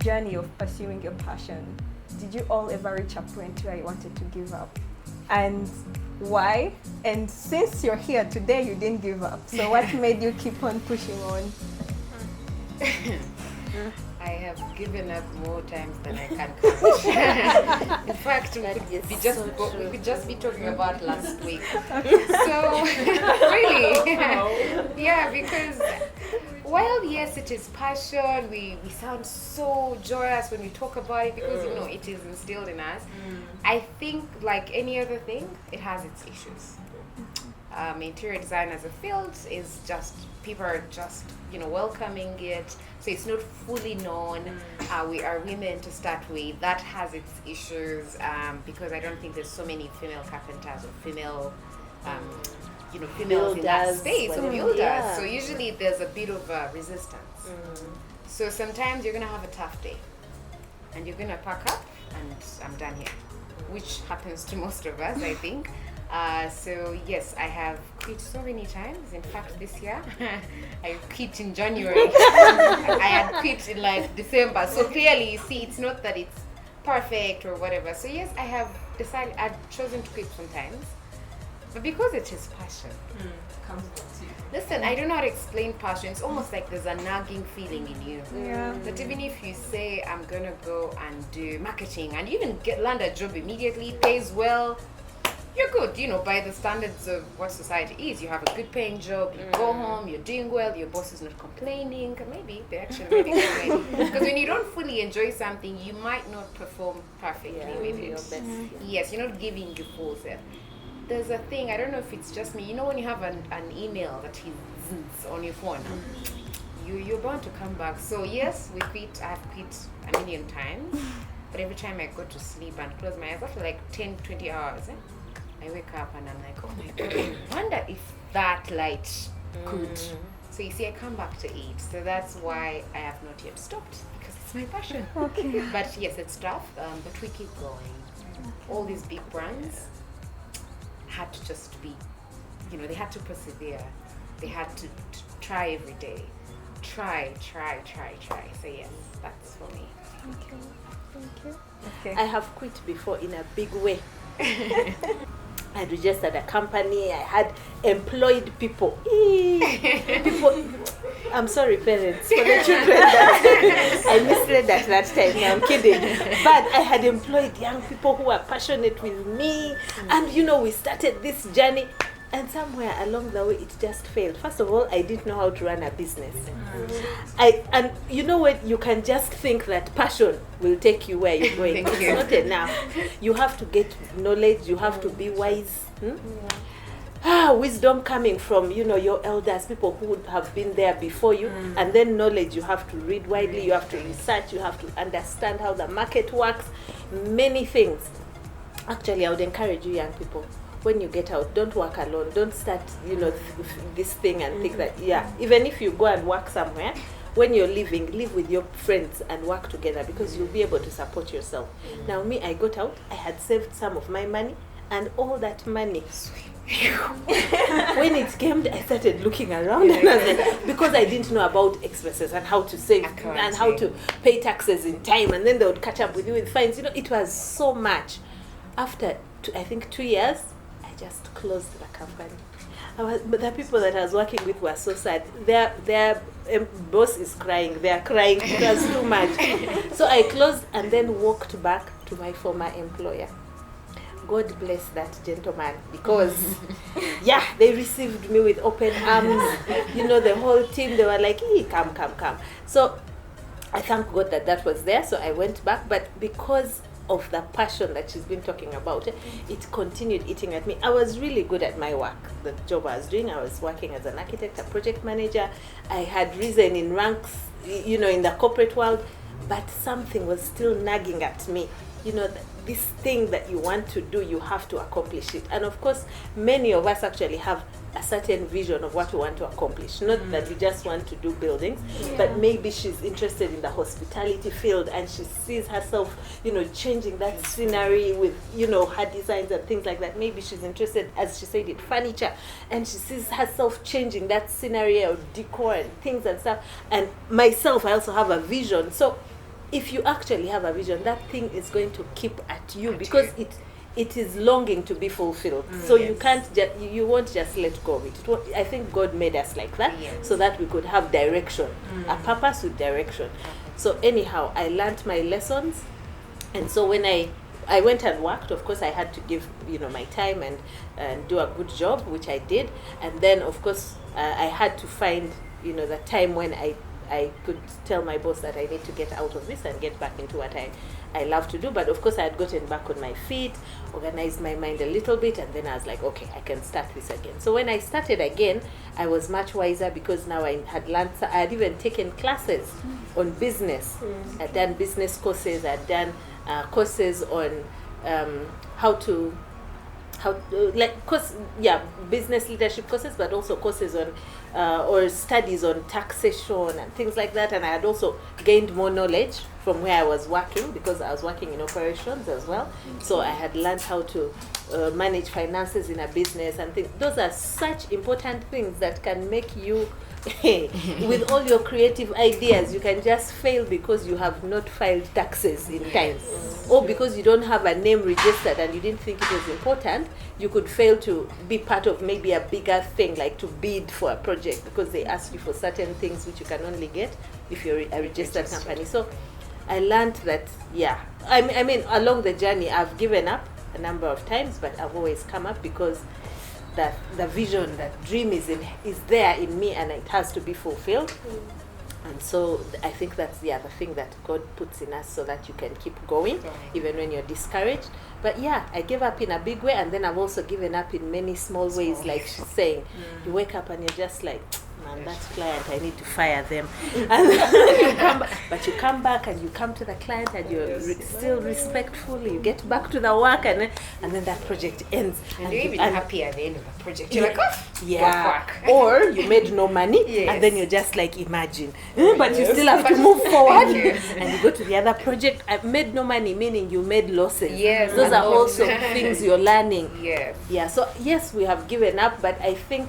journey of pursuing your passion, did you all ever reach a point where you wanted to give up? And why? And since you're here today, you didn't give up. So what made you keep on pushing on? I have given up more times than I can count. In fact, we could just be talking about last week. So, really, yeah, because while yes, it is passion, we sound so joyous when we talk about it because it is instilled in us. I think like any other thing, it has its issues. Interior design as a field is just, people are just welcoming it, so it's not fully known. We are women to start with. That has its issues because I don't think there's so many female carpenters or female females in that space or builders. So usually there's a bit of resistance. So sometimes you're gonna have a tough day and you're gonna pack up and I'm done here, which happens to most of us, I think. So yes, I have quit so many times. In fact, this year I quit in January. I had quit in like December. So clearly, you see, it's not that it's perfect or whatever. So yes, I have decided, I've chosen to quit sometimes, but because it is passion. Listen, I don't know how to explain passion. It's almost like there's a nagging feeling in you. That even if you say, I'm gonna go and do marketing, and you even land a job immediately, pays well, you're good, by the standards of what society is. You have a good paying job, you go home, you're doing well, your boss is not complaining. Maybe they actually might be complaining. Because when you don't fully enjoy something, you might not perform perfectly with it. Yes, you're not giving your full self. There's a thing, I don't know if it's just me, when you have an email that is on your phone, you're bound to come back. So yes, we quit. I've quit a million times, but every time I go to sleep and close my eyes after like 10-20 hours, I wake up and I'm like, oh my God, I wonder if that light could. So you see, I come back to it. So that's why I have not yet stopped, because it's my passion. Okay. But yes, it's tough, but we keep going. All these big brands had to just be, they had to persevere. They had to try every day. Try. So yes, that's for me. Thank you. Okay. I have quit before in a big way. I registered a company. I had employed people. I'm sorry, parents, for the children that I misread at that time. No, I'm kidding. But I had employed young people who were passionate with me. And, we started this journey. And somewhere along the way, it just failed. First of all, I didn't know how to run a business. And what? You can just think that passion will take you where you're going. It's not enough. You have to get knowledge. You have to be wise. Wisdom coming from, your elders, people who would have been there before you. And then knowledge, you have to read widely. You have to research. You have to understand how the market works. Many things. Actually, I would encourage you young people, when you get out, don't work alone. Don't start, this thing and think that, even if you go and work somewhere, when you're leaving, live with your friends and work together, because you'll be able to support yourself. Now, me, I got out, I had saved some of my money, and all that money, when it came, I started looking around, and I was like, because I didn't know about expenses and how to save and how to pay taxes in time, and then they would catch up with you with fines. It was so much. After, I think, 2 years, just closed the company. But the people that I was working with were so sad. Their boss is crying. They are crying. It was too much. So I closed and then walked back to my former employer. God bless that gentleman, because they received me with open arms. The whole team, they were like, hey, come. So I thank God that was there. So I went back, but because of the passion that she's been talking about, it continued eating at me. I was really good at my work, the job I was doing. I was working as an architect, a project manager. I had risen in ranks, in the corporate world, but something was still nagging at me. This thing that you want to do, you have to accomplish it. And of course, many of us actually have a certain vision of what we want to accomplish. Not that we just want to do buildings, but maybe she's interested in the hospitality field and she sees herself, changing that scenery with, her designs and things like that. Maybe she's interested, as she said, in furniture, and she sees herself changing that scenario of decor and things and stuff. And myself, I also have a vision. So if you actually have a vision, that thing is going to keep at you At because you. it is longing to be fulfilled. So you can't you won't just let go of it. I think God made us like that so that we could have direction, a purpose with direction. So anyhow, I learned my lessons, and so when I went and worked, of course I had to give my time and do a good job, which I did, and then of course I had to find the time when I could tell my boss that I need to get out of this and get back into what I love to do. But of course I had gotten back on my feet, organized my mind a little bit, and then I was like, okay, I can start this again. So when I started again, I was much wiser because now I had learned, I had even taken classes on business. I'd done business courses, I'd done courses on business leadership courses, but also courses on or studies on taxation and things like that. And I had also gained more knowledge from where I was working, because I was working in operations as well. So I had learned how to manage finances in a business and things. Those are such important things that can make you with all your creative ideas, you can just fail because you have not filed taxes in time, or because you don't have a name registered and you didn't think it was important. You could fail to be part of maybe a bigger thing, like to bid for a project, because they ask you for certain things which you can only get if you're a registered company. So I learned that, I mean, along the journey, I've given up a number of times, but I've always come up because that the vision, that dream is there in me, and it has to be fulfilled. And so I think that's the thing that God puts in us so that you can keep going even when you're discouraged. But I gave up in a big way, and then I've also given up in many small ways, like she's saying. You wake up and you're just like, man, that client, I need to fire them. And then you come back and you come to the client and you're still respectful. You get back to the work, and then that project ends. And you're even happy at the end of the project. You're like, work. Or you made no money, and then you're just like, imagine. But you still have to move forward. And you go to the other project. I made no money, meaning you made losses. Yes. Those are also things you're learning. Yes. Yeah. So yes, we have given up, but I think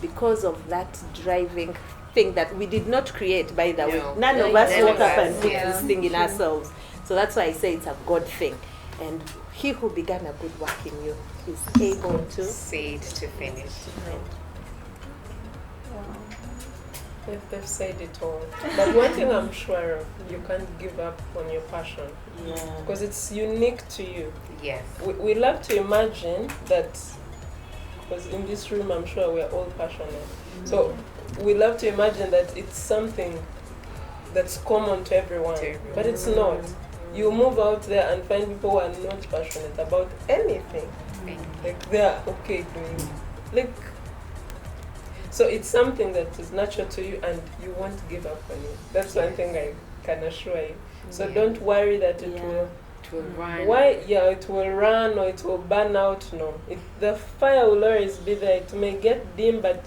because of that driving thing that we did not create, by the way. None of us woke up and put this thing in ourselves. So that's why I say it's a God thing. And he who began a good work in you is able to see it to finish. They've said it all. But one thing I'm sure of, you can't give up on your passion. Because it's unique to you. Yes. We love to imagine that, because in this room I'm sure we're all passionate. So we love to imagine that it's something that's common to everyone. But it's not. You move out there and find people who are not passionate about anything. Like they're okay doing like, so it's something that is natural to you and you won't give up on it. That's one thing I can assure you. So don't worry that it will run. It will run or it will burn out. No, the fire will always be there. It may get dim, but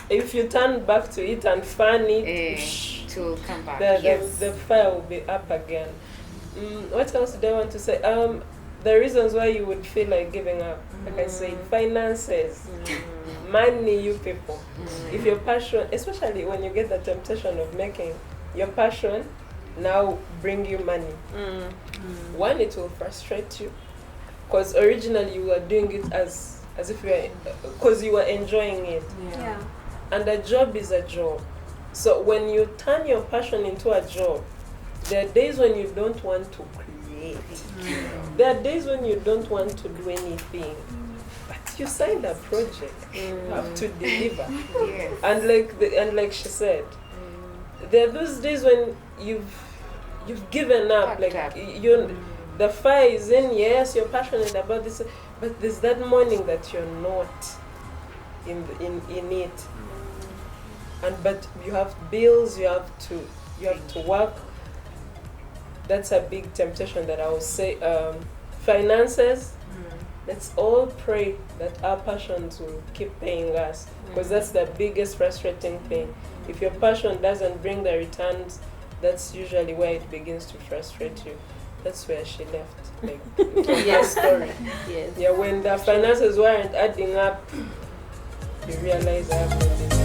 if you turn back to it and fan it, it will come back. The fire will be up again. What else did I want to say? The reasons why you would feel like giving up, like I said, finances, money, you people. If your passion, especially when you get the temptation of making your passion now bring you money. One, it will frustrate you, because originally you were doing it as if you were, because you were enjoying it. And a job is a job. So when you turn your passion into a job, there are days when you don't want to create. There are days when you don't want to do anything. But you signed a project. You have to deliver. And like she said, there are those days when you've given up. The fire is in. Yes, you're passionate about this, but there's that morning that you're not in it. But you have bills. You have to work. That's a big temptation that I would say. Finances. Let's all pray that our passions will keep paying us, because that's the biggest frustrating thing. If your passion doesn't bring the returns, that's usually where it begins to frustrate you. That's where she left. Like, your story. Yes. Yeah, when the finances weren't adding up, you realize I have no business.